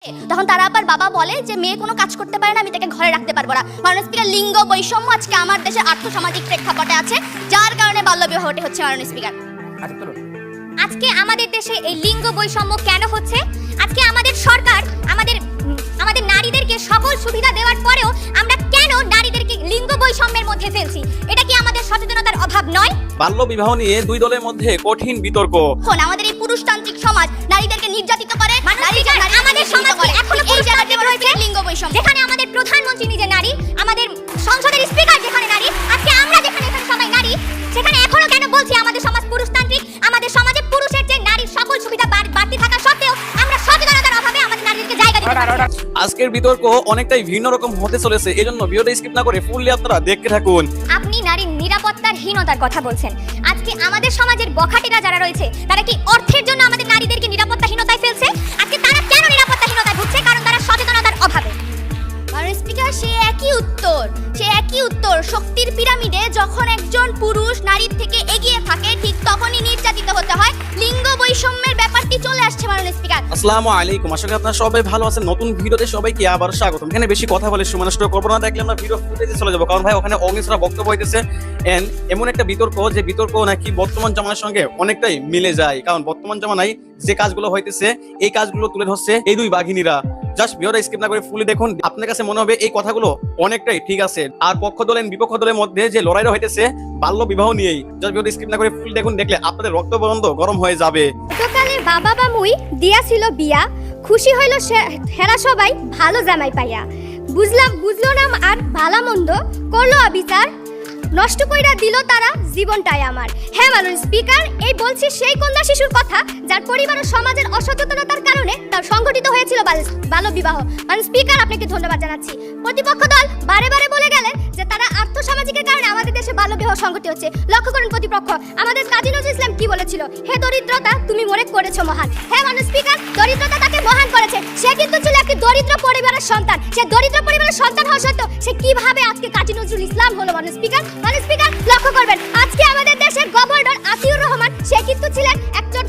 তখন তারা আবার বাবা বলে যে মেয়ে কোনো কাজ করতে পারে না, আমি তাকে ঘরে রাখতে পারবো না। মাননীয় স্পিকার, লিঙ্গ বৈষম্য আজকে আমার দেশে আর্থসামাজিক প্রেক্ষাপটে আছে, যার কারণে বাল্যবিবাহটি হচ্ছে। মাননীয় স্পিকার, আজকে আমাদের দেশে এই লিঙ্গ বৈষম্য কেন হচ্ছে? আজকে আমাদের সরকার আমাদের নারীদেরকে সকল সুবিধা দেওয়ার পরেও আমরা কেন নারীদেরকে লিঙ্গ বৈষম্যের মধ্যে ফেলছি? এটা কি আমাদের সচেতনতার অভাব নয়? বাল্য বিবাহ নিয়ে দুই দলের মধ্যে কঠিন বিতর্ক। আমাদের এই পুরুষতান্ত্রিক সমাজ নারীদেরকে নির্যাতিত করে, আমাদের সমাজে এখনো এই জায়গাতে রয়েছে লিঙ্গ বৈষম্য। যেখানে আমাদের প্রধানমন্ত্রী নিজে নারী, আমাদের সংসদের স্পিকার যেখানে নারী, আজকে আমরা যেখানে এখানে সবাই নারী, সেখানে এখনো কেন বলছি আমাদের সমাজ পুরুষতান্ত্রিক? আমাদের সমাজে পুরুষের চেয়ে নারীর সকল সুবিধা বাড়তি থাকা সত্ত্বেও আমরা সচেতনতার অভাবে আমাদের নারীদেরকে জায়গা দিতে পারছি না। আজকের বিতর্ক অনেকটাই ভিন্ন রকম হতে চলেছে, এজন্য ভিডিওটা স্কিপ না করে ফুললি আপনারা দেখতে থাকুন। আপনি নারীর নিরাপত্তার হীনতার কথা বলছেন। আজকে আমাদের সমাজের বখাটেরা যারা রয়েছে তারা কি অর্থের জন্য আমাদের নারীদেরকে নিরাপত্তাহীনতায় ফেলছে? আজকে তারা কেন নিরাপত্তাহীনতায় ভুগছে? কারণ তারা সচেতনতার অভাবে। মাননীয় স্পিকার, সে একই উত্তর শক্তির পিরামিডে যখন একজন পুরুষ নারীর থেকে এগিয়ে থাকে, ঠিক তখনই নির্যাতিত হতে হয়। লিঙ্গ বৈষম্যের ব্যাপারটি চলে আসছে। মাননীয় স্পিকার, আসসালামু আলাইকুম, আশা করি আপনারা সবাই ভালো আছেন। নতুন ভিডিওতে সবাইকে আবার স্বাগতম। এখানে বেশি কথা বলে সময় নষ্ট করবো না, দেখলে আমরা ভিডিও ফুটেজে চলে যাবো, কারণ ভাই ওখানে অগ্নিসরা বক্তব্য হইতেছে। এমন একটা বিতর্ক যে বিতর্ক নাকি বর্তমান জামানার সঙ্গে অনেকটাই মিলে যায়, কারণ বর্তমান জামানায় যে কাজগুলো হইতেছে এই কাজগুলো তুলে ধরছে এই দুই বাঘিনীরা। জাস্ট ভিডিওটা স্কিপ না করে ফুলি দেখুন, আপনার কাছে মনে হবে এই কথাগুলো অনেকটাই ঠিক আছে। আর পক্ষ দলের বিপক্ষ দলের মধ্যে যে লড়াইটা হইতেছে বাল্য বিবাহ নিয়েই, জাস্ট ভিডিওটা স্কিপ না করে ফুলি দেখুন, দেখলে আপনাদের রক্ত বন্ধ গরম হয়ে যাবে। সকালে বাবা বা মুই দিয়াছিল বিয়া, খুশি হইল হেরা সবাই ভালো জামাই পাইয়া। বুঝলো না আর ভালা মন্দ, করলো অবিচার, নষ্ট কইরা দিল তারা জীবনটাই আমার। হ্যাঁ মাননীয় স্পিকার, এই বলছি সেই কন্যা শিশুর কথা যার পরিবার ও সমাজের অসচেতনতার কারণে তার সংঘটিত হয়েছিল বাল্য বিবাহ। মাননীয় স্পিকার, আপনাকে ধন্যবাদ জানাচ্ছি। প্রতিপক্ষ দল বারে বারে বলে গেলেন যে তারা আর্থসামাজিকের কারণে আমাদের দেশে বাল্য বিবাহ সংঘটিত হচ্ছে। লক্ষ্য করুন প্রতিপক্ষ, আমাদের কাজী নজরুল ইসলাম কি বলেছিল? হে দরিদ্রতা, তুমি মোরে করেছো মহান। হ্যাঁ মাননীয় স্পিকার, দরিদ্রতা তাকে মহান করেছে। সে কিন্তু ছিল একটি দরিদ্র পরিবারের সন্তান। সে দরিদ্র পরিবারের সন্তান হওয়া সত্ত্বেও সে কিভাবে আজকে কাজী নজরুল ইসলাম হলো? মাননীয় স্পিকার, লক্ষ্য করবেন, আজকে আমাদের দেশের গভর্নর আতিউর রহমান, সে কিন্তু ছিলেন একজন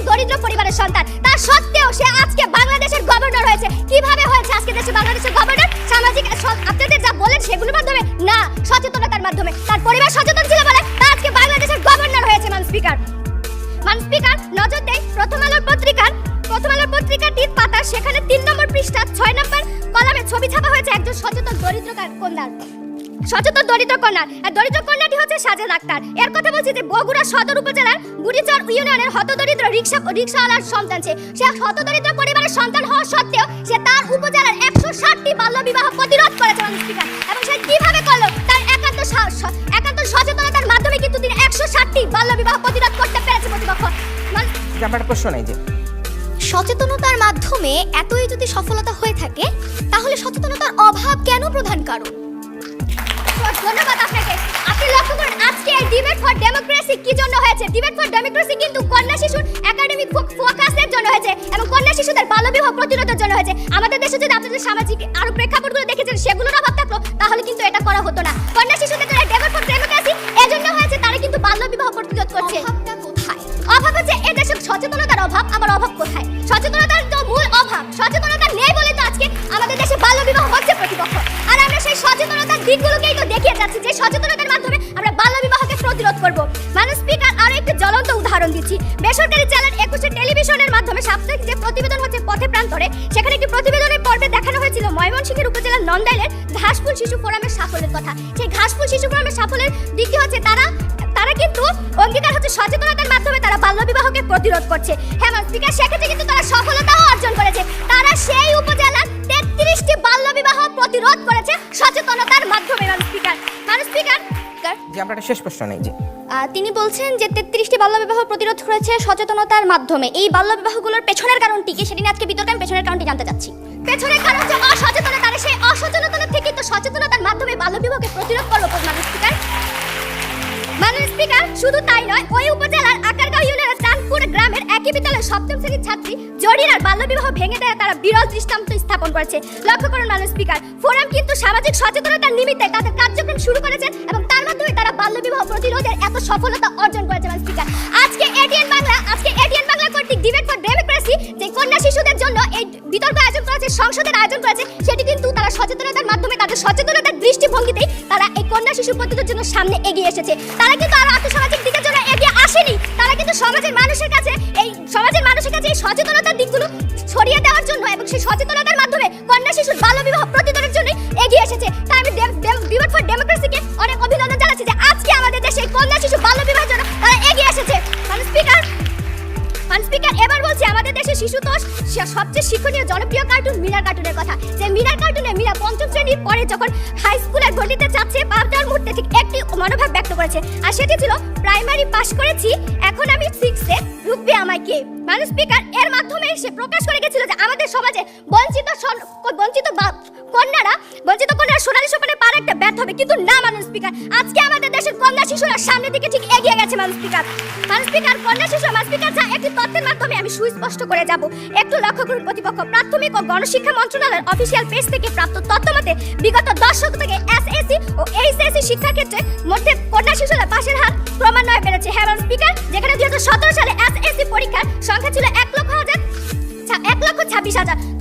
দরিদ্র পরিবারের সন্তান। তা সত্ত্বেও সে আজকে বাংলাদেশের গভর্নর হয়েছে। কিভাবে হয়েছে আজকে দেশে বাংলাদেশের গভর্নর? সামাজিক আপনাদের যা বলেন সেগুলোর মাধ্যমে না, সচেতনতার মাধ্যমে। তার পরিবার সচেতন ছিল বলে তা আজকে বাংলাদেশের গভর্নর হয়েছে। মাননীয় স্পিকার, নজর দেয় প্রথম আলোর পত্রিকাটির পাতা, সেখানে 3 নম্বর পৃষ্ঠা 6 নম্বর কলামে ছবি ছাপা হয়েছে একজন সচেতন দরিদ্র কন্যা। আর দরিদ্র কন্যাটি হচ্ছে সাজেদ আক্তার। এর কথা বলছি যে বগুড়া সদর উপজেলার বুড়িচর ইউনিয়নের হতদরিদ্র রিকশাওয়ালার সন্তান। সে হতদরিদ্র পরিবারের সন্তান হওয়া সত্ত্বেও সে তার উপজেলার 160টি বাল্য বিবাহ প্রতিরোধ করেছে। স্পিকার, এবং সে কিভাবে করলো? তার একান্ত সচেতনতার মাধ্যমে কিন্তু তিনি 160টি বাল্য বিবাহ প্রতিরোধ করতে পেরেছে। প্রতিপক্ষ আমার প্রশ্ন নাই যে সচেতনতার মাধ্যমে এতই যদি সফলতা হয়ে থাকে, তাহলে সচেতনতার অভাব কেন প্রধান কারণ? ধন্যবাদ আপনাকে। আপনি লক্ষ্য করেন আজকে এই ডিবেট ফর ডেমোক্রেসি কি জন্য হয়েছে? ডিবেট ফর ডেমোক্রেসি কিন্তু কন্যা শিশুর একাডেমিক ফোকাসের জন্য হয়েছে এবং কন্যা শিশুদের বাল্যবিবাহ প্রতিরোধের জন্য হয়েছে। আমাদের দেশে যদি আপনাদের সামাজিক আরো প্রেক্ষাপটগুলো দেখেছেন সেগুলোর অভাব থাকলো, তাহলে কিন্তু এটা করা হতো না। কন্যা শিশুদের জন্য ডিবেট ফর ডেমোক্রেসি এজন্য হয়েছে, তারা কিন্তু বাল্যবিবাহ প্রতিরোধ করছে। অভাবটা কোথায়? অভাব হচ্ছে এই দেশে সচেতনতার অভাব। আবার অভাব কোথায়? সচেতনতার তো মূল অভাব। সচেতনতা নেই বলে তো আজকে আমাদের দেশে বাল্যবিবাহ হচ্ছে প্রতিপক্ষ। আর আমরা সেই সচেতনতার দিকগুলোকেই তো দেখিয়ে যাচ্ছি যে সচেতনতার মাধ্যমে আমরা বাল্যবিবাহকে প্রতিরোধ করব। মাননীয় স্পিকার, আরো একটি জ্বলন্ত উদাহরণ দিচ্ছি। বেসরকারি চ্যানেল 21 টেলিভিশনের মাধ্যমে সাপ্তাহিক যে প্রতিবেদন হচ্ছে পথে প্রান্তরে, সেখানে একটি প্রতিবেদনের পর্বে দেখানো হয়েছিল ময়মনসিংহের উপজেলার নন্দাইলের ঘাসফুল শিশু ফোরামের সাফল্যের কথা। সেই ঘাসফুল শিশু ফোরামের সাফল্যের দিকটি হচ্ছে তারা কিন্তু অঙ্গীকার হচ্ছে সচেতনতার মাধ্যমে তারা বাল্যবিবাহকে প্রতিরোধ করছে। হ্যাঁ মাননীয় স্পিকার, সেক্ষেত্রে কিন্তু তারা সফলতাও অর্জন করেছে। তারা সেই উপজেলার 33টি বাল্যবিবাহ প্রতিরোধ করেছে সচেতনতার মাধ্যমে। মাননীয় স্পিকার, যে আমরা একটা শেষ প্রশ্ন নাই যে তিনি বলছেন যে 33টি বাল্যবিবাহ প্রতিরোধ করেছে সচেতনতার মাধ্যমে। এই বাল্যবিবাহগুলোর পেছনের কারণটি কি, সেটি আজকে বিতর্কে আমি পেছনের কারণটি জানতে চাচ্ছি। পেছনের কারণ হচ্ছে অসচেতনতা। সেই অসচেতনতা থেকে তো সচেতনতার মাধ্যমে বাল্যবিবাহকে প্রতিরোধ করলো। মাননীয় স্পিকার, শুধু তাই নয়, ওই উপজেলার আকারগাঁও ইউনিয়নের চাঁদপুর গ্রামের একই বিদ্যালয়ের 7ম শ্রেণীর ছাত্রী জরিনার বাল্যবিবাহ ভেঙে দেয় তারা বিরল দৃষ্টান্ত স্থাপন করেছে। লক্ষ্য করুন মাননীয় স্পিকার, ফোরাম কিন্তু সামাজিক সচেতনতার নিমিত্তে তাদের কার্যক্রম শুরু করেছেন এবং তার মাধ্যমে তারা বাল্যবিবাহ প্রতিরোধের এত সফলতা অর্জন করেছে। মাননীয় স্পিকার, আজকে এটিএন বাংলা কর্তৃক ডিবেট ফর ডেমোক্রেসি বলতেছি যে কন্যা শিশুদের জন্য এই বিতর্ক আয়োজন করেছে, সংসদের আয়োজন করেছে, সেটি কিন্তু তারা সচেতনতার মাধ্যমে তাদের সচেতনতার দৃষ্টিভঙ্গিতেই তারা এই কন্যা শিশু পদ্ধতির জন্য সামনে এগিয়ে এসেছে। তারা কিন্তু আরো আর্থসামাজিক দিকের জন্য এগিয়ে আসেনি, তারা কিন্তু সমাজের মানুষের কাছে এই সচেতনতার দিকগুলো ছড়িয়ে দেওয়ার জন্য এবং সেই সচেতনতার মাধ্যমে কন্যা শিশুর বাল্যবিবাহ প্রতিরোধের জন্য এগিয়ে এসেছে। তাই আমি বিভাট ফর ডেমোক্রেসিকে অনেক অভিনন্দন জানাচ্ছি যে আজকে আমাদের দেশে কন্যা শিশু বাল্যবিবাহের জন্য তারা এগিয়ে এসেছে। স্পিকার, এবার বলছি আমাদের দেশে শিশুতোষ সবচেয়ে শিক্ষণীয় জনপ্রিয় কার্টুন মিনার কার্টুনের কথা। যে মিনার কার্টুনে মিনা পঞ্চম শ্রেণীর পরে যখন হাই স্কুলের গণ্ডিতে চাচ্ছে পাস দেওয়ার মুহূর্তে ঠিক একটি মনোভাব ব্যক্ত করেছে, আর সেটি ছিল প্রাইমারি পাস করেছি, এখন আমি 6-এ ঢুকবে আমায় কে। মানুষ স্পিকার এর মাধ্যমে সে প্রকাশ করে গেছিল যে আমাদের সমাজে বঞ্চিত কন্যারা সোনালী সোপানে পার একটা ব্যর্থ হবে, কিন্তু না মানুষ স্পিকার, আজকে আমাদের দেশের কন্যা শিশুরা সামনের দিকে ঠিক এগিয়ে গেছে। মানুষ স্পিকার কন্যা শিশু মানুষ স্পিকার যা একটি তথ্যের মাধ্যমে আমি সুস্পষ্ট করে যাব। একটু লক্ষ্য করুন, প্রতিপক্ষ প্রাথমিক ও গণশিক্ষা মন্ত্রণালয়ের অফিসিয়াল পেজ থেকে প্রাপ্ত তথ্য মতে বিগত 10 দশক থেকে এসএসসি ও এইচএসসি শিক্ষাক্ষেত্রে মধ্যে কন্যা শিশুদের পাশের হার ক্রমান্বয়ে বেড়েছে। হ্যাঁ মানুষ স্পিকার, যেখানে 2017 সালে এসএসসি পরীক্ষার সংখ্যা ছিল 1,26,000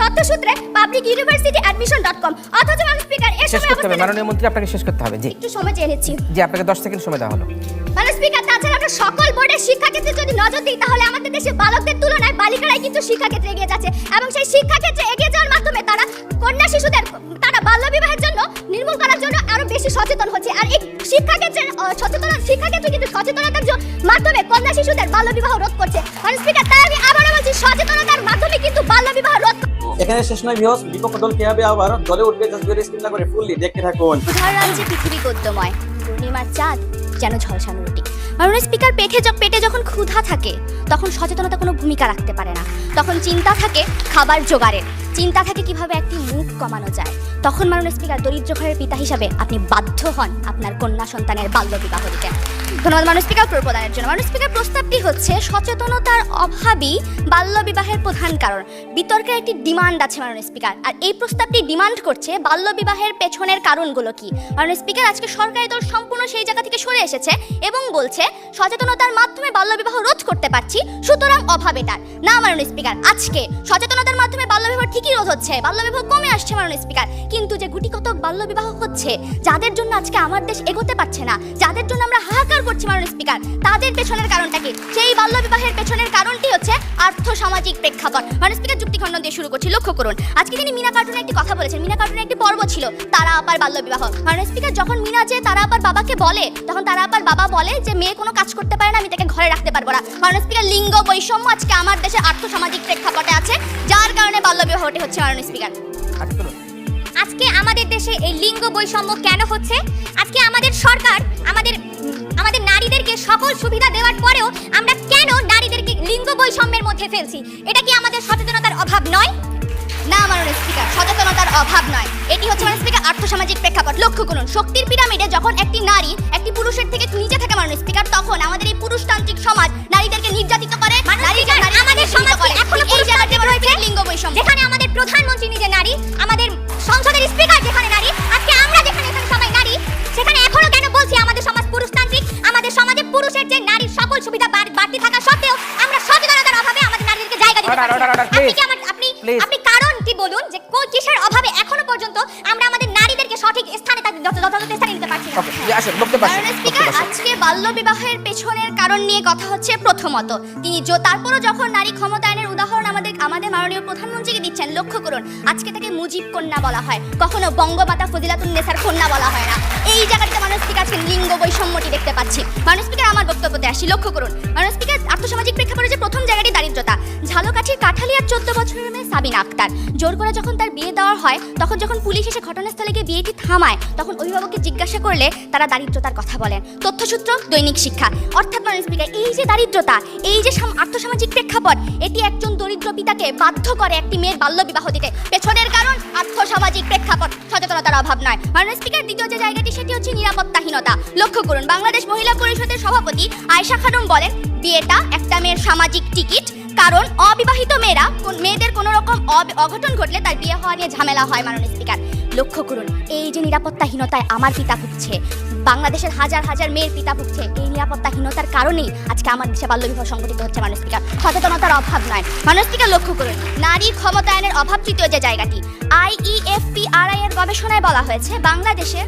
তথ্যসূত্রে publicuniversityadmission.com। অথচ মানুষ স্পিকার এর শেষ সময় করতে হবে মাননীয় মন্ত্রী, আপনাকে শেষ করতে হবে। জি, একটু সময় চেয়ে নিচ্ছি। জি, আপনাকে 10 সেকেন্ড সময় দেওয়া হলো। মানুষ স্পিকার, তাছাড়া আমরা সকল বোর্ডের শিক্ষাক্ষেত্রে যদি নজর দিই তাহলে আমাদের দেশে বালকদের তুলনায় বালিকারাই কিন্তু শিক্ষাক্ষেত্রে এগিয়ে যাচ্ছে, এবং সেই শিক্ষাক্ষেত্রে এগিয়ে যাওয়ার মাধ্যমে তারা কন্যা শিশুদের তারা বাল্যবিবাহের জন্য নির্মূল করার জন্য আরো বেশি সচেতন হচ্ছে। আর এই শিক্ষাক্ষেত্রে কিন্তু সচেতনতার মাধ্যমে কন্যা শিশুদের বাল্যবিবাহ রোধ করছে। মানুষ স্পিকার, তাই আমি আবারও বলছি সচেতনতার মাধ্যমে কিন্তু বাল্যবিবাহ রোধ। এখানে শেষ নয় ভিউয়ার্স, বিপক্ষ দল কিভাবে আবার দলে উঠবে জাস্ট ভিডিও স্ক্রিন না করে ফুললি দেখতে থাকুন। উদার রাজ্যে পৃথিবী গদ্যময়, পূর্ণিমার চাঁদ যেন ঝলসানো রুটি। মাননীয় স্পিকার, পেটে যখন ক্ষুধা থাকে তখন সচেতনতা কোনো ভূমিকা রাখতে পারে না, তখন চিন্তা থাকে খাবার জোগাড়ের, চিন্তা থাকে কিভাবে একটি মুখ কমানো যায়। তখন মাননীয় স্পিকার, দরিদ্র ঘরের পিতা হিসাবে আপনি বাধ্য হন আপনার কন্যা সন্তানের বাল্যবিবাহ দিতে। ধন্যবাদ মাননীয় স্পিকার প্রদানের জন্য। মাননীয় স্পিকার, প্রস্তাবটি হচ্ছে সচেতনতার অভাবই বাল্যবিবাহের প্রধান কারণ। বিতর্কের একটি ডিমান্ড আছে মাননীয় স্পিকার, আর এই প্রস্তাবটি ডিমান্ড করছে বাল্যবিবাহের পেছনের কারণগুলো কি। মাননীয় স্পিকার, আজকে সরকারি দল সম্পূর্ণ সেই জায়গা থেকে সরে এসেছে এবং বলছে সচেতনতার মাধ্যমে বাল্যবিবাহ রোধ করতে পারছি, সুতরাং অভাব এটার। না মাননীয় স্পিকার, আজকে সচেতনতার মাধ্যমে বাল্যবিবাহ ঠিকই রোধ হচ্ছে, বাল্যবিবাহ কমে আসছে মাননীয় স্পিকার, কিন্তু যে গুটিকতক বাল্যবিবাহ হচ্ছে, যাদের জন্য আজকে আমার দেশ এগোতে পারছে না, যাদের জন্য আমরা হাহাকার করছি মাননীয় স্পিকার, তাদের পেছনের কারণটা কি? সেই বাল্যবিবাহের পেছনের কারণটি হচ্ছে আর্থসামাজিক প্রেক্ষাপট। মাননীয় স্পিকার, যুক্তি খণ্ডন দিয়ে শুরু করছি, লক্ষ্য করুন। আজকে তিনি মিনা কার্টুনে একটি কথা বলেছেন, মিনা কার্টুনে একটি পর্ব ছিল তারা আপার বাল্যবিবাহ। মাননীয় স্পিকার, যখন মিনা যে তারা আপার বাবাকে বলে, তখন তারা আপার বাবা বলে যে মেয়ে কোনো কাজ করতে পারে না, আমি তাকে ঘরে রাখতে পারবো না। মাননীয় স্পিকার, লিঙ্গ বৈষম্য আজকে আমার দেশে আর্থসামাজিক প্রেক্ষাপটে আছে, যার কারণে বাল্যবিবাহটি হচ্ছে মাননীয় স্পিকার। আজকে আমাদের দেশে এই লিঙ্গ বৈষম্য কেন হচ্ছে? আজকে আমাদের সরকার আমাদের নারীদেরকে সকল সুবিধা দেওয়ার পরেও আমরা কেন নারীদেরকে লিঙ্গ বৈষম্যের মধ্যে ফেলছি? এটা কি আমাদের সচেতনতার অভাব নয়? না মাননীয় স্পিকার, সচেতনতার অভাব নয়, এটি হচ্ছে মাননীয় স্পিকার আর্থসামাজিক প্রেক্ষাপট। লক্ষ্য করুন, শক্তির পিরামিডে যখন একটি নারী একটি পুরুষের থেকে নিচে থাকে মাননীয় স্পিকার, তখন আমাদের এই পুরুষতান্ত্রিক সমাজ নারীদেরকে নির্যাতিত করে। আমাদের সমাজে এখনো এই জায়গাতে রয়েছে লিঙ্গ বৈষম্য, যেখানে আমাদের প্রধানমন্ত্রী নিজে নারী, আমাদের সংসদের স্পিকার যেখানে নারী, আজকে আমরা যেখানে এখানে সবাই নারী, সেখানে এখনো কেন বলছি আমাদের সমাজ পুরুষতান্ত্রিক? আমাদের সমাজে পুরুষের যে নারীর সকল সুবিধা বাড়তি থাকা সত্ত্বেও আমরা সচেতনতার অভাবে আমাদের নারীদেরকে জায়গা দিতে পারছি না। আপনি কারণটি বলুন যে কিসের অভাবে এখনো পর্যন্ত আমরা আমাদের নারীদেরকে সঠিক স্থানে যথাযথ স্থানে নিতে পারছি না। মাননীয় স্পিকার, আজকে বাল্যবিবাহের পেছনের কারণ নিয়ে কথা হচ্ছে। প্রথমত, তিনি তারপরও যখন নারী ক্ষমতায়নের উদাহরণ আমাদের মাননীয় প্রধানমন্ত্রীকে দিচ্ছেন, লক্ষ্য করুন, আজকে তাকে মুজিব কন্যা বলা হয়, কখনো বঙ্গমাতা ফজিলাতুন্নেসার কন্যা বলা হয় না। এই জায়গাটিতে মাননীয় স্পিকার লিঙ্গ বৈষম্যটি দেখতে পাচ্ছি। মাননীয় স্পিকার, আমার বক্তব্যতে আসি, লক্ষ্য করুন। মাননীয় স্পিকার, আর্থসামাজিক প্রেক্ষাপটে যে প্রথম জায়গাটি দারিদ্রতা। ঝালকাঠির কাঠালিয়ার 14 বছরের মেয়ে সাবিনা আক্তার, জোর করে যখন তার বিয়ে দেওয়া হয়, তখন যখন পুলিশ এসে ঘটনাস্থলে গিয়ে বিয়েটি থামায়, তখন অভিভাবককে জিজ্ঞাসা করলে তারা দারিদ্রতার কথা বলেন। তথ্যসূত্র দৈনিক শিক্ষা। অর্থাৎ মাননীয় স্পিকার, এই যে দারিদ্রতা, এই যে আর্থসামাজিক প্রেক্ষাপট, এটি একজন দরিদ্র পিতাকে বাধ্য করে একটি মেয়ের বাল্যবিবাহ দিতে। পেছনের কারণ আর্থসামাজিক প্রেক্ষাপট, সচেতনতার অভাব নয়। মাননীয় স্পিকার, দ্বিতীয় যে জায়গাটি সেটি হচ্ছে নিরাপত্তাহীনতা। লক্ষ্য করুন, বাংলাদেশ মহিলা পরিষদের সভাপতি আয়েশা খানম বলেন, বিয়েটা একটা মেয়ের সামাজিক টিকিট, কারণ অবিবাহিত মেয়েদের কোনো রকম অঘটন ঘটলে তার বিয়ে হওয়া নিয়ে ঝামেলা হয়। মাননীয় স্পিকার, লক্ষ্য করুন, এই যে নিরাপত্তাহীনতায় আমার পিতা ভুগছে, বাংলাদেশের হাজার হাজার মেয়ের পিতা ভুগছে, এই নিরাপত্তাহীনতার কারণেই আজকে আমার দেশে বাল্যবিবাহ সংঘটিত হচ্ছে। মাননীয় স্পিকার, সচেতনতার অভাব নয়। মাননীয় স্পিকার, লক্ষ্য করুন, নারী ক্ষমতায়নের অভাব তৃতীয় যে জায়গাটি, IEFPRI এর গবেষণায় বলা হয়েছে বাংলাদেশে।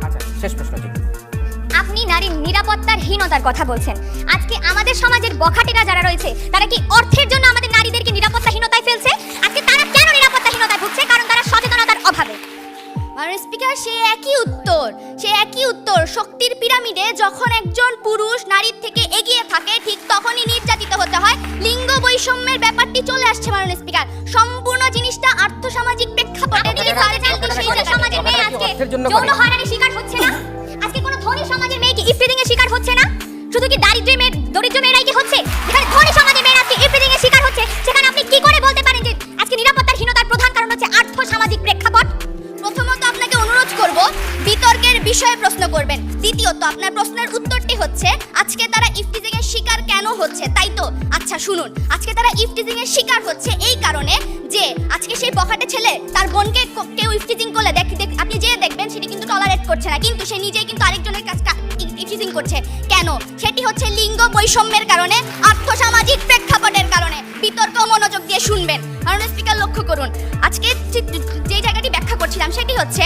আচ্ছা, শেষ প্রশ্ন জি। আপনি নারীর নিরাপত্তার হীনতার কথা বলছেন। আজকে আমাদের সমাজের বখাটেরা যারা রয়েছে তারা কি অর্থের জন্য আমাদের নারীদেরকে নিরাপত্তাহীনতায় ফেলছে? আজকে তারা কেন নিরাপত্তাহীনতায় ভুগছে? কারণ তারা সচেতনতার অভাবে। মাননীয় স্পিকার, সেই একই উত্তর শক্তির পিরামিডে যখন একজন পুরুষ নারীর থেকে এগিয়ে থাকে ঠিক তখনই নির্যাতিত হতে হয়। লিঙ্গ বৈষম্যের ব্যাপারটি চলে আসছে। মাননীয় স্পিকার, সম্পূর্ণ জিনিসটা আর্থসামাজিক প্রেক্ষাপটে সমাজের মেয়ে আজকে যৌন হয়রানির শিকার হচ্ছে না? আজকে কোনো ধনী সমাজের মেয়ে কি ইফটিজিং এর শিকার হচ্ছে না? শুধু কি দরিদ্র মেয়েরাই কি হচ্ছে? যেখানে ধনী সমাজের মেয়েরা আজকে ইফটিজিং এর শিকার হচ্ছে, সেখানে আপনি কি করে বলতে পারেন যে আজকে নিরাপত্তাহীনতার প্রধান কারণ হচ্ছে আর্থসামাজিক প্রেক্ষাপট? প্রথমত আপনাকে অনুরোধ করব বিতর্কের বিষয়ে প্রশ্ন করবেন। দ্বিতীয়ত আপনার প্রশ্নের উত্তরটি হচ্ছে আজকে তারা ইফটিজিং এর শিকার কেন হচ্ছে, তাই তো? আচ্ছা শুনুন, আজকে তারা ইফটিজিং এর শিকার হচ্ছে এই কারণে যে আজকে সেই বখাটে ছেলে তার বোনকে কেউ ইফটিজিং করলে আপনি যে দেখবেন সেটি কিন্তু টলারেট করছে না, কিন্তু সে নিজেই কিন্তু আরেকজনের কাছে ইফটিজিং করছে। কেন? সেটি হচ্ছে লিঙ্গ বৈষম্যের কারণে, আর্থসামাজিক প্রেক্ষাপটের কারণে। বিতর্ক মনোযোগ দিয়ে শুনবেন। মাননীয় স্পিকার, লক্ষ্য করুন, আজকে যে জায়গাটি ব্যাখ্যা করছিলাম সেটি হচ্ছে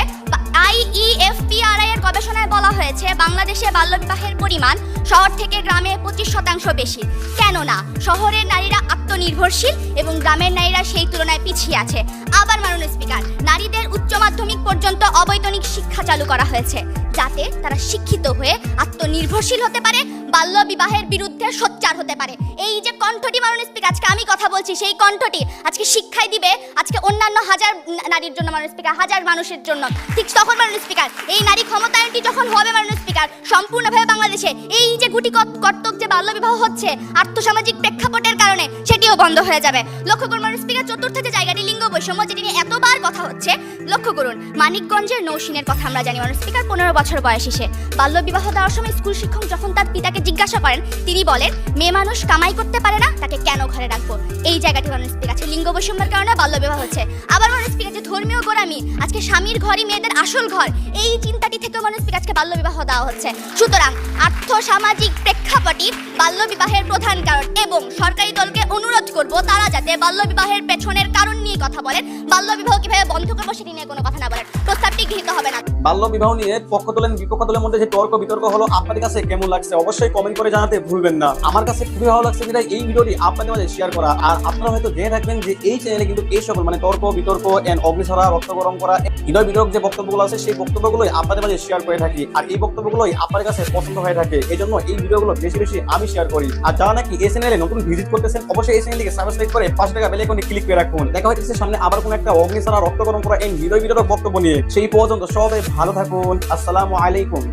IEFPRI এর গবেষণায় বলা হয়েছে বাংলাদেশে বাল্যবিবাহের পরিমাণ শহর থেকে গ্রামে 25% বেশি। কেননা শহরের নারীরা আত্মনির্ভরশীল এবং গ্রামের নারীরা সেই তুলনায় পিছিয়ে আছে। আবার মাননীয় স্পিকার, নারীদের উচ্চ মাধ্যমিক পর্যন্ত অবৈতনিক শিক্ষা চালু করা হয়েছে যাতে তারা শিক্ষিত হয়ে আত্মনির্ভরশীল হতে পারে, বাল্যবিবাহের বিরুদ্ধে সোচ্চার হতে পারে। এই যে কণ্ঠটি মাননীয় স্পিকার আজকে আমি কথা বলছি, সেই কণ্ঠটি আজকে শিক্ষায় দিবে আজকে অন্যান্য হাজার নারীর জন্য। মাননীয় স্পিকার, হাজার মানুষের জন্য। ঠিক তখন মাননীয় স্পিকার এই নারী ক্ষমতায়নটি যখন হবে মাননীয় স্পিকার সম্পূর্ণভাবে বাংলাদেশে, এই যে গুটি কর্তক যে বাল্যবিবাহ হচ্ছে আর্থসামাজিক প্রেক্ষাপটের কারণে, সেটিও বন্ধ হয়ে যাবে। লক্ষ্য করুন মাননীয় স্পিকার, চতুর্থ যে জায়গাটি লিঙ্গ বৈষম্য, যেটি নিয়ে এতবার কথা হচ্ছে, লক্ষ্য করুন মানিকগঞ্জের নৌসিনের কথা আমরা জানি। মাননীয় স্পিকার, 15 বছর বয়সী সে বাল্যবিবাহ দেওয়ার সময় স্কুল শিক্ষক যখন তার পিতাকে জিজ্ঞাসা করেন, তিনি বলেন মেয়ে মানুষ কামাই করতে পারে না, তাকে কেন ঘরে রাখবো? এই জায়গাটি মাননীয় স্পিকার আছে লিঙ্গ বৈষম্যের কারণে বাল্যবিবাহ হচ্ছে। আবার মাননীয় স্পিকার, যে ধর্মীয় গোড়ামি, আজকে স্বামীর ঘরই মেয়েদের আসল ঘর, এই চিন্তাটি থেকে মাননীয় স্পিকার আজকে বাল্যবিবাহ দেওয়া হচ্ছে। সুতরাং আর্থসামাজিক প্রেক্ষাপটই বাল্যবিবাহের প্রধান কারণ এবং সরকারি দলকে অনুরোধ করব তারা যাতে বাল্যবিবাহের পেছনের কারণ নিয়ে কথা বলেন, বাল্যবিবাহ কিভাবে বন্ধ করবো সেটি নিয়ে কোনো কথা না বলেন। প্রস্তাবটি গৃহীত হবে না। বাল্যবিবাহ নিয়ে পক্ষ দলের বিপক্ষ দলের মধ্যে যে বিতর্ক হলো, আপনাদের কাছে কেমন লাগছে অবশ্যই কমেন্ট করে জানাতে ভুলবেন না। আমার কাছে খুবই ভালো লাগছে বিধায় এই ভিডিওটি আপনাদের মাঝে শেয়ার করা। আর আপনারা হয়তো জেনে থাকবেন যে এই চ্যানেলে কিন্তু এই সকল মানে বিতর্ক এন্ড অগ্নিছড়া, রক্ত গরম করা, হৃদয় বিতর্ক যে বক্তব্যগুলো আছে সেই বক্তব্যগুলোই আপনাদের মাঝে শেয়ার করে থাকি। আর এই বক্তব্যগুলোই আপনাদের কাছে পছন্দ হয়ে থাকে, এই জন্য এই ভিডিওগুলো বেশি বেশি আমি শেয়ার করি। আর যারা নাকি এই চ্যানেলে নতুন ভিজিট করতেছেন অবশ্যই এই চ্যানেলটিকে সাবস্ক্রাইব করে পাশে থাকা বেল আইকনে ক্লিক করে রাখুন। দেখা হচ্ছে সামনে আবার কোন একটা অগ্নিছড়া, রক্ত গরম করা এই হৃদয় বিতর্ক বক্তব্য নিয়ে। সেই পর্যন্ত সবাই ভালো থাকুন। আসসালামু আলাইকুম।